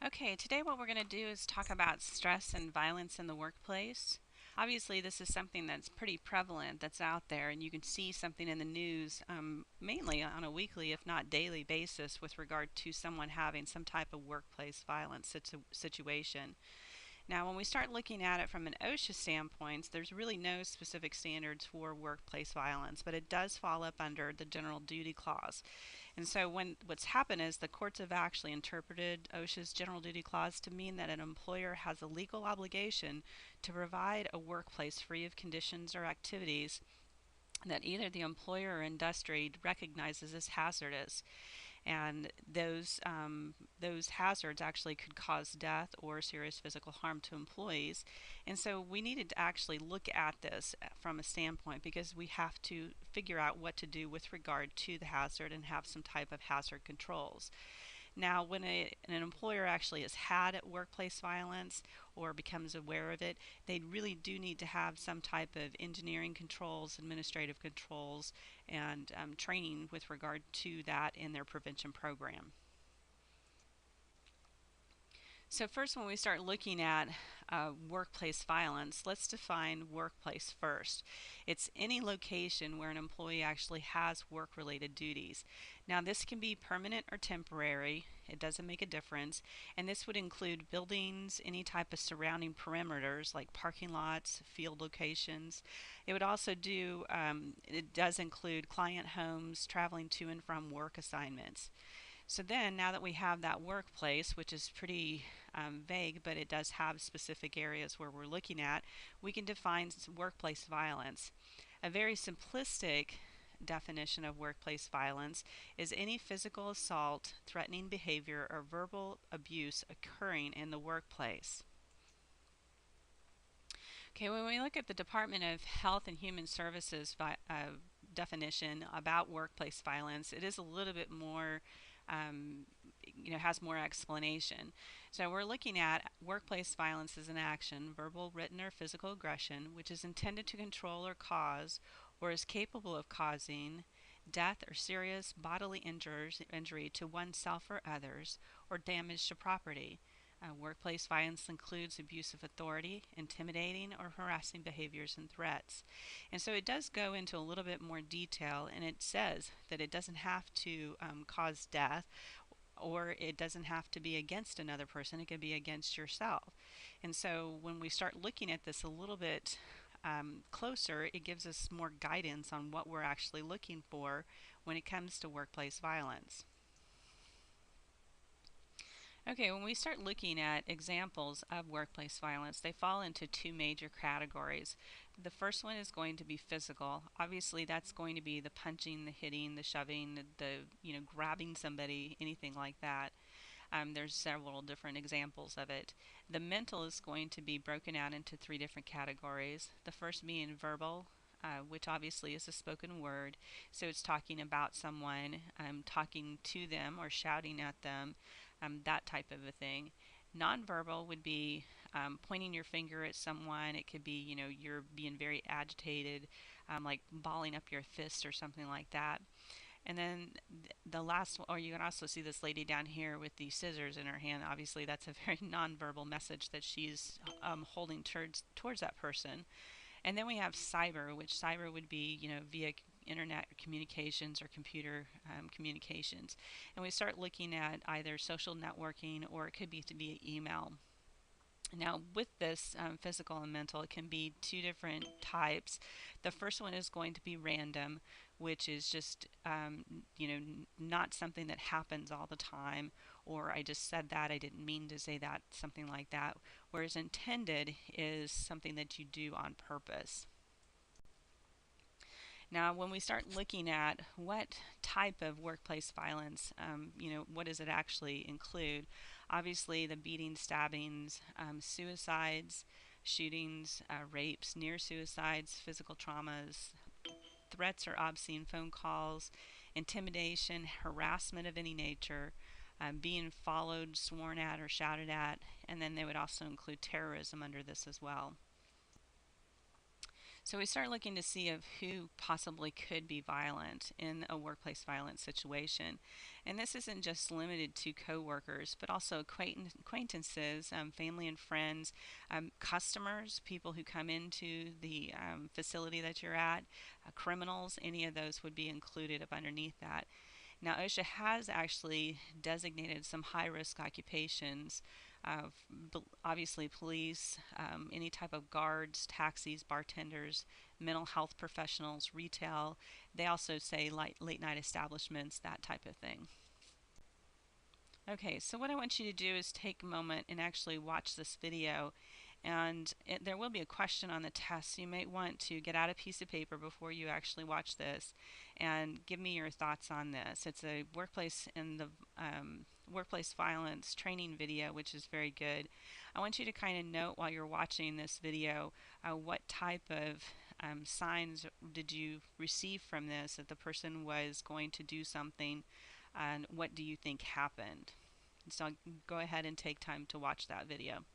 Okay, today what we're going to do is talk about stress and violence in the workplace. Obviously, this is something that's pretty prevalent that's out there, and you can see something in the news mainly on a weekly, if not daily basis, with regard to someone having some type of workplace violence situation. Now, when we start looking at it from an OSHA standpoint, there's really no specific standards for workplace violence, but it does fall up under the general duty clause. And so what's happened is the courts have actually interpreted OSHA's general duty clause to mean that an employer has a legal obligation to provide a workplace free of conditions or activities that either the employer or industry recognizes as hazardous, and those hazards actually could cause death or serious physical harm to employees. And so we needed to actually look at this from a standpoint because we have to figure out what to do with regard to the hazard and have some type of hazard controls. Now, when an employer actually has had workplace violence or becomes aware of it, they really do need to have some type of engineering controls, administrative controls, and training with regard to that in their prevention program. So first, when we start looking at workplace violence, let's define workplace first. It's any location where an employee actually has work-related duties. Now, this can be permanent or temporary. It doesn't make a difference. And this would include buildings, any type of surrounding perimeters like parking lots, field locations. It does include client homes, traveling to and from work assignments. So then, now that we have that workplace, which is pretty vague, but it does have specific areas where we're looking at, we can define workplace violence. A very simplistic definition of workplace violence is any physical assault, threatening behavior, or verbal abuse occurring in the workplace. Okay, when we look at the Department of Health and Human Services definition about workplace violence, it is a little bit more, has more explanation. So we're looking at workplace violence as an action, verbal, written, or physical aggression, which is intended to control or cause, or is capable of causing, death or serious bodily injury to oneself or others, or damage to property. Workplace violence includes abuse of authority, intimidating or harassing behaviors, and threats. And so it does go into a little bit more detail, and it says that it doesn't have to cause death, or it doesn't have to be against another person. It can be against yourself. And so when we start looking at this a little bit closer, it gives us more guidance on what we're actually looking for when it comes to workplace violence. Okay, when we start looking at examples of workplace violence, they fall into two major categories. The first one is going to be physical. Obviously, that's going to be the punching, the hitting, the shoving, the grabbing somebody, anything like that. There's several different examples of it. The mental is going to be broken out into three different categories. The first being verbal, which obviously is a spoken word. So it's talking about someone, talking to them or shouting at them, that type of a thing. Nonverbal would be pointing your finger at someone. It could be, you're being very agitated, like balling up your fist or something like that. And then the last, or you can also see this lady down here with the scissors in her hand. Obviously, that's a very nonverbal message that she's holding towards that person. And then we have cyber, which cyber would be, via internet communications or computer communications. And we start looking at either social networking, or it could be to be email. Now, with this physical and mental, it can be two different types. The first one is going to be random, which is just, not something that happens all the time, or I just said that, I didn't mean to say that, something like that. Whereas intended is something that you do on purpose. Now, when we start looking at what type of workplace violence, what does it actually include? Obviously, the beatings, stabbings, suicides, shootings, rapes, near suicides, physical traumas, threats or obscene phone calls, intimidation, harassment of any nature, being followed, sworn at, or shouted at, and then they would also include terrorism under this as well. So we start looking to see of who possibly could be violent in a workplace violence situation. And this isn't just limited to coworkers, but also acquaintances, family and friends, customers, people who come into the facility that you're at, criminals, any of those would be included up underneath that. Now, OSHA has actually designated some high risk occupations. Obviously, police, any type of guards, taxis, bartenders, mental health professionals, retail. They also say late night establishments, that type of thing. Okay, so what I want you to do is take a moment and actually watch this video. And there will be a question on the test. So you might want to get out a piece of paper before you actually watch this and give me your thoughts on this. It's a workplace in the workplace violence training video, which is very good. I want you to kind of note while you're watching this video what type of signs did you receive from this that the person was going to do something, and what do you think happened? So go ahead and take time to watch that video.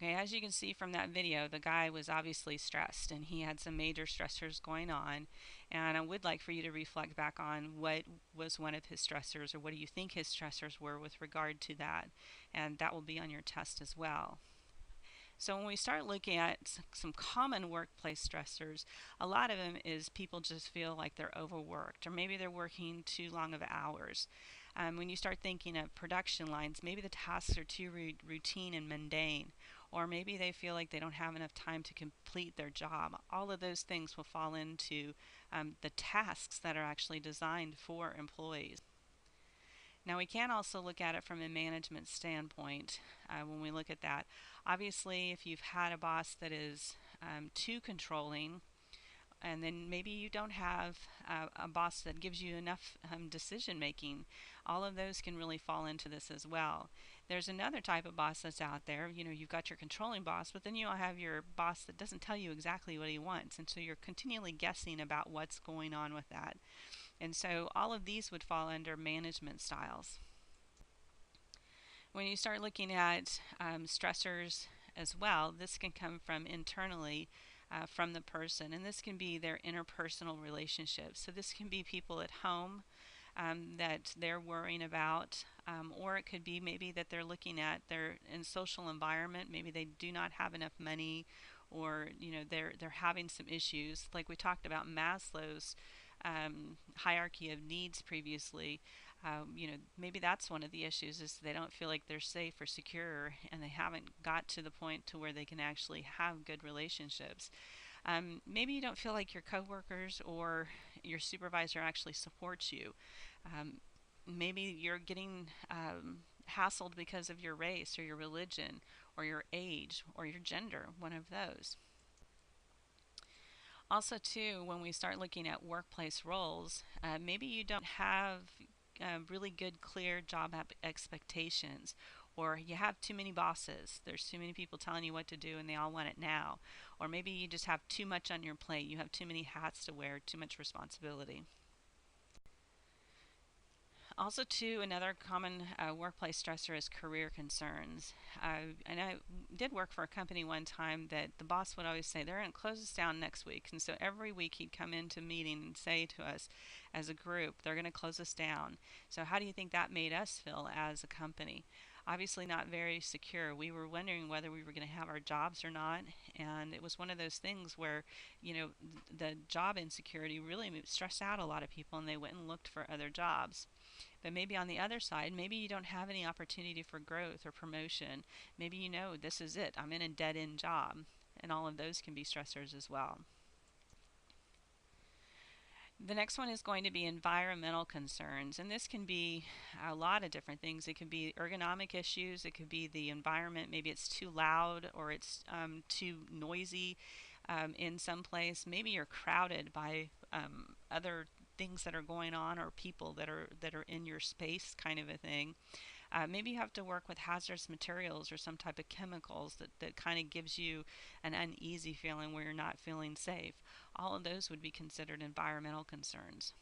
Okay, as you can see from that video, the guy was obviously stressed and he had some major stressors going on. And I would like for you to reflect back on what was one of his stressors, or what do you think his stressors were with regard to that. And that will be on your test as well. So when we start looking at some common workplace stressors, a lot of them is people just feel like they're overworked, or maybe they're working too long of hours. When you start thinking of production lines, maybe the tasks are too routine and mundane, or maybe they feel like they don't have enough time to complete their job. All of those things will fall into the tasks that are actually designed for employees. Now, we can also look at it from a management standpoint when we look at that. Obviously, if you've had a boss that is too controlling, and then maybe you don't have a boss that gives you enough decision making, all of those can really fall into this as well. There's another type of boss that's out there. You know, you've got your controlling boss, but then you'll have your boss that doesn't tell you exactly what he wants, and so you're continually guessing about what's going on with that. And so all of these would fall under management styles. When you start looking at stressors as well, this can come from internally from the person, and this can be their interpersonal relationships. So this can be people at home that they're worrying about, or it could be maybe that they're looking at their in social environment. Maybe they do not have enough money, or they're having some issues. Like we talked about Maslow's hierarchy of needs previously. Maybe that's one of the issues, is they don't feel like they're safe or secure, and they haven't got to the point to where they can actually have good relationships. Maybe you don't feel like your coworkers or your supervisor actually supports you. Um, Maybe you're getting hassled because of your race or your religion or your age or your gender, one of those. Also, too, when we start looking at workplace roles, maybe you don't have really good, clear job expectations, or you have too many bosses. There's too many people telling you what to do and they all want it now. Or maybe you just have too much on your plate. You have too many hats to wear, too much responsibility. Also, too, another common workplace stressor is career concerns. And I did work for a company one time that the boss would always say, they're going to close us down next week. And so every week he'd come into meeting and say to us as a group, they're going to close us down. So how do you think that made us feel as a company? Obviously not very secure. We were wondering whether we were going to have our jobs or not. And it was one of those things where, the job insecurity really stressed out a lot of people, and they went and looked for other jobs. But maybe on the other side, maybe you don't have any opportunity for growth or promotion. Maybe this is it. I'm in a dead end job. And all of those can be stressors as well. The next one is going to be environmental concerns, and this can be a lot of different things. It could be ergonomic issues, it could be the environment, maybe it's too loud or it's too noisy in some place. Maybe you're crowded by other things that are going on, or people that are in your space, kind of a thing. Maybe you have to work with hazardous materials or some type of chemicals that kind of gives you an uneasy feeling where you're not feeling safe. All of those would be considered environmental concerns.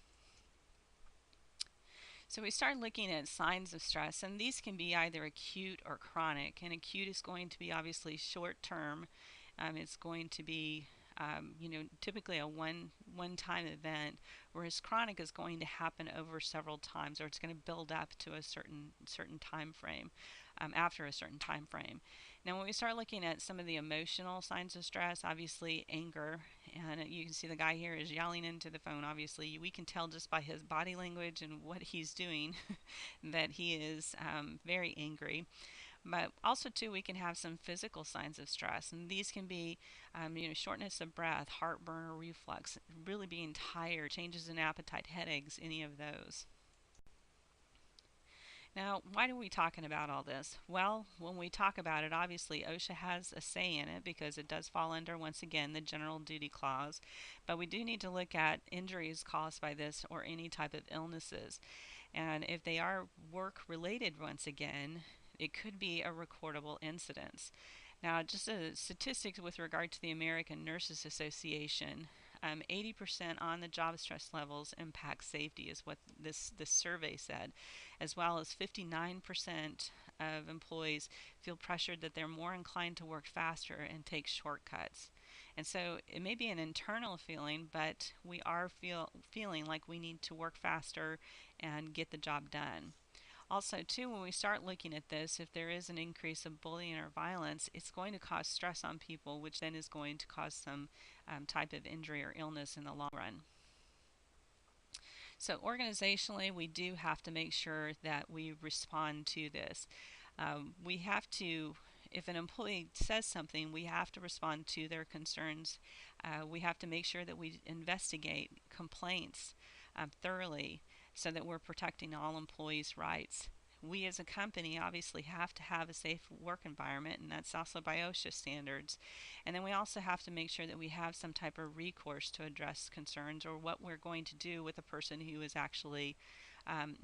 So we start looking at signs of stress, and these can be either acute or chronic. And acute is going to be obviously short term, It's going to be typically a one time event, whereas chronic is going to happen over several times, or it's going to build up to a certain time frame, after a certain time frame. Now, when we start looking at some of the emotional signs of stress, obviously anger, and you can see the guy here is yelling into the phone. Obviously, we can tell just by his body language and what he's doing that he is very angry. But also, too, we can have some physical signs of stress, and these can be, shortness of breath, heartburn or reflux, really being tired, changes in appetite, headaches, any of those. Now, why are we talking about all this? Well, when we talk about it, obviously OSHA has a say in it because it does fall under, once again, the general duty clause. But we do need to look at injuries caused by this or any type of illnesses. And if they are work related, once again, it could be a recordable incident. Now, just a statistics with regard to the American Nurses Association, 80% on the job stress levels impact safety, is what this survey said, as well as 59% of employees feel pressured that they're more inclined to work faster and take shortcuts. And so it may be an internal feeling, but we are feeling like we need to work faster and get the job done. Also, too, when we start looking at this, if there is an increase of bullying or violence, it's going to cause stress on people, which then is going to cause some type of injury or illness in the long run. So, organizationally, we do have to make sure that we respond to this. We have to, if an employee says something, we have to respond to their concerns. We have to make sure that we investigate complaints thoroughly so that we're protecting all employees' rights. We as a company obviously have to have a safe work environment, and that's also by OSHA standards. And then we also have to make sure that we have some type of recourse to address concerns, or what we're going to do with a person who is actually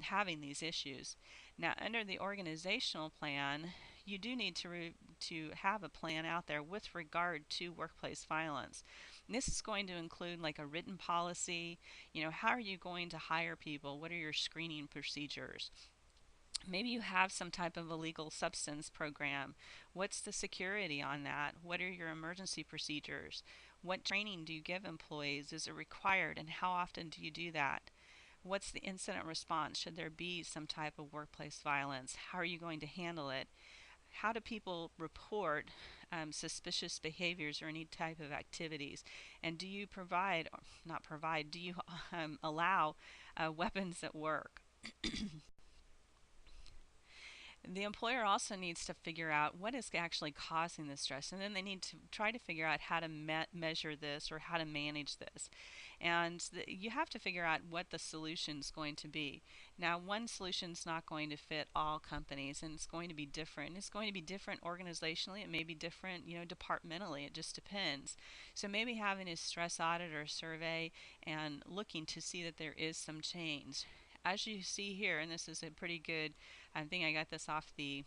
having these issues. Now, under the organizational plan, you do need to have a plan out there with regard to workplace violence. And this is going to include like a written policy. How are you going to hire people? What are your screening procedures? Maybe you have some type of illegal substance program. What's the security on that? What are your emergency procedures? What training do you give employees? Is it required, and how often do you do that? What's the incident response should there be some type of workplace violence? How are you going to handle it? How do people report suspicious behaviors or any type of activities? And do you provide, or not provide, do you allow weapons at work? The employer also needs to figure out what is actually causing the stress, and then they need to try to figure out how to measure this or how to manage this. And you have to figure out what the solution is going to be. Now, one solution is not going to fit all companies, and it's going to be different. It's going to be different organizationally. It may be different, departmentally. It just depends. So maybe having a stress audit or a survey and looking to see that there is some change. As you see here, and this is a pretty good, I think I got this off the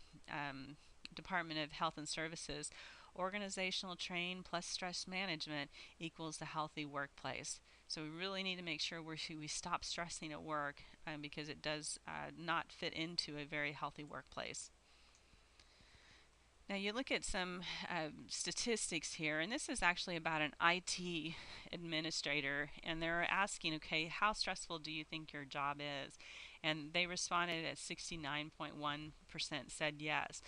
Department of Health and Services, organizational train plus stress management equals a healthy workplace. So we really need to make sure we stop stressing at work, because it does not fit into a very healthy workplace. Now you look at some statistics here, and this is actually about an IT administrator, and they're asking, okay, how stressful do you think your job is? And they responded at 69.1% said yes.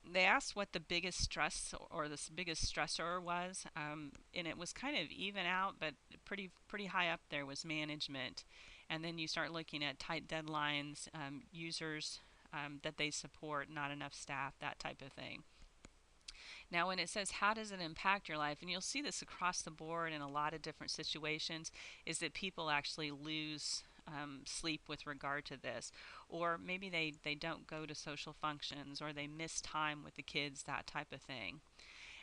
They asked what the biggest stress or the biggest stressor was, and it was kind of even out, but pretty high up there was management. And then you start looking at tight deadlines, users that they support, not enough staff, that type of thing. Now, when it says how does it impact your life, and you'll see this across the board in a lot of different situations, is that people actually lose sleep with regard to this, or maybe they don't go to social functions, or they miss time with the kids, that type of thing.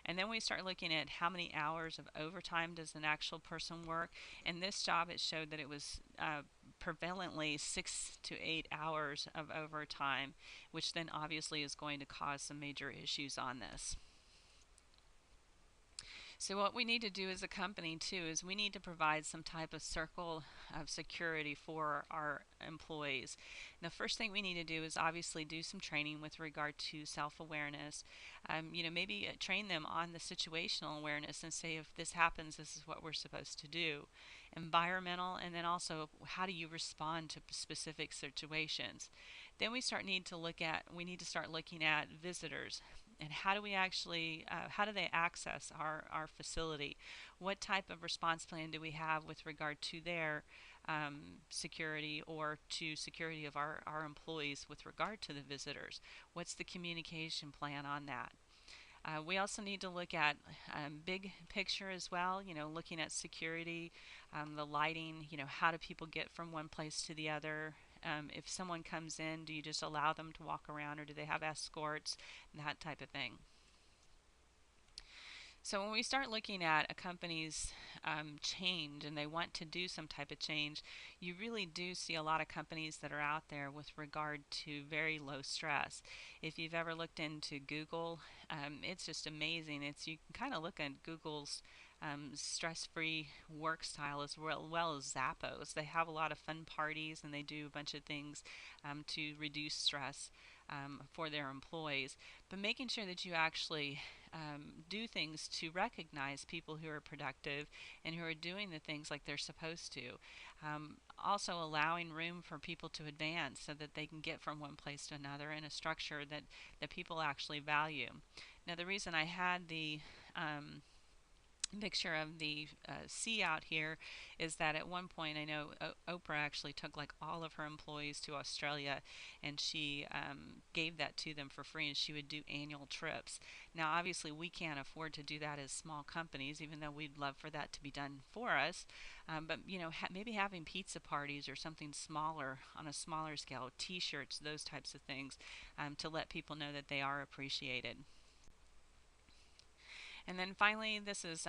And then we start looking at how many hours of overtime does an actual person work. In this job, it showed that it was prevalently 6 to 8 hours of overtime, which then obviously is going to cause some major issues on this. So what we need to do as a company too is we need to provide some type of circle of security for our employees. And the first thing we need to do is obviously do some training with regard to self-awareness. Maybe train them on the situational awareness and say if this happens, this is what we're supposed to do. Environmental, and then also how do you respond to specific situations. Then we need to start looking at visitors and how do we actually how do they access our facility, what type of response plan do we have with regard to their security or to security of our employees with regard to the visitors, what's the communication plan on that. We also need to look at big picture as well, looking at security, the lighting, how do people get from one place to the other. If someone comes in, do you just allow them to walk around or do they have escorts, that type of thing. So when we start looking at a company's change and they want to do some type of change, you really do see a lot of companies that are out there with regard to very low stress. If you've ever looked into Google, it's just amazing. You can kind of look at Google's stress-free work style as well as Zappos. They have a lot of fun parties and they do a bunch of things to reduce stress for their employees. But making sure that you actually do things to recognize people who are productive and who are doing the things like they're supposed to. Also allowing room for people to advance so that they can get from one place to another in a structure that people actually value. Now the reason I had the picture of the sea out here is that at one point I know Oprah actually took like all of her employees to Australia and she gave that to them for free and she would do annual trips. Now obviously we can't afford to do that as small companies even though we'd love for that to be done for us, but maybe having pizza parties or something smaller on a smaller scale, t-shirts, those types of things, to let people know that they are appreciated. And then finally, this is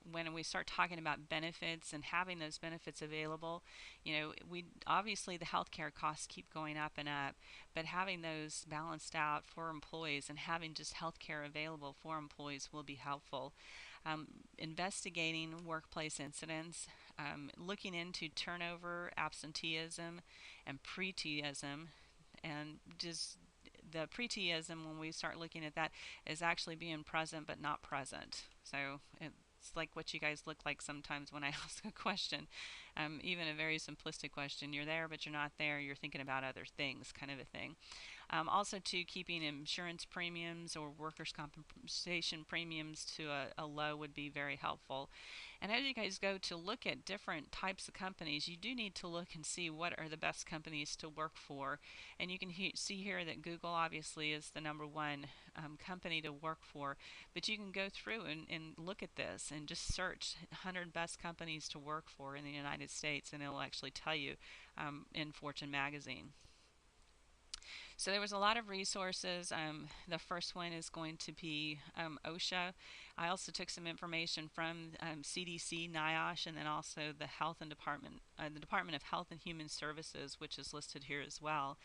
when we start talking about benefits and having those benefits available. We obviously the healthcare costs keep going up and up, but having those balanced out for employees and having just healthcare available for employees will be helpful. Investigating workplace incidents, looking into turnover, absenteeism, and preteeism, and just the preteeism, when we start looking at that, is actually being present but not present. So it's like what you guys look like sometimes when I ask a question, even a very simplistic question. You're there but you're not there. You're thinking about other things, kind of a thing. Also, to keeping insurance premiums or workers' compensation premiums to a low would be very helpful. And as you guys go to look at different types of companies, you do need to look and see what are the best companies to work for. And you can see here that Google obviously is the number one company to work for. But you can go through and look at this and just search 100 best companies to work for in the United States, and it'll actually tell you in Fortune magazine. So there was a lot of resources. The first one is going to be OSHA. I also took some information from CDC, NIOSH, and then also the Department of Health and Human Services, which is listed here as well.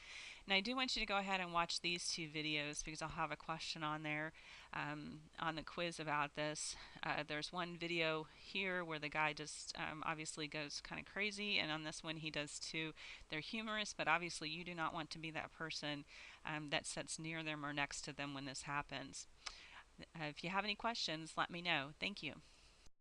And I do want you to go ahead and watch these two videos because I'll have a question on there on the quiz about this. There's one video here where the guy just obviously goes kind of crazy, and on this one he does too. They're humorous, but obviously you do not want to be that person that sits near them or next to them when this happens. If you have any questions, let me know. Thank you.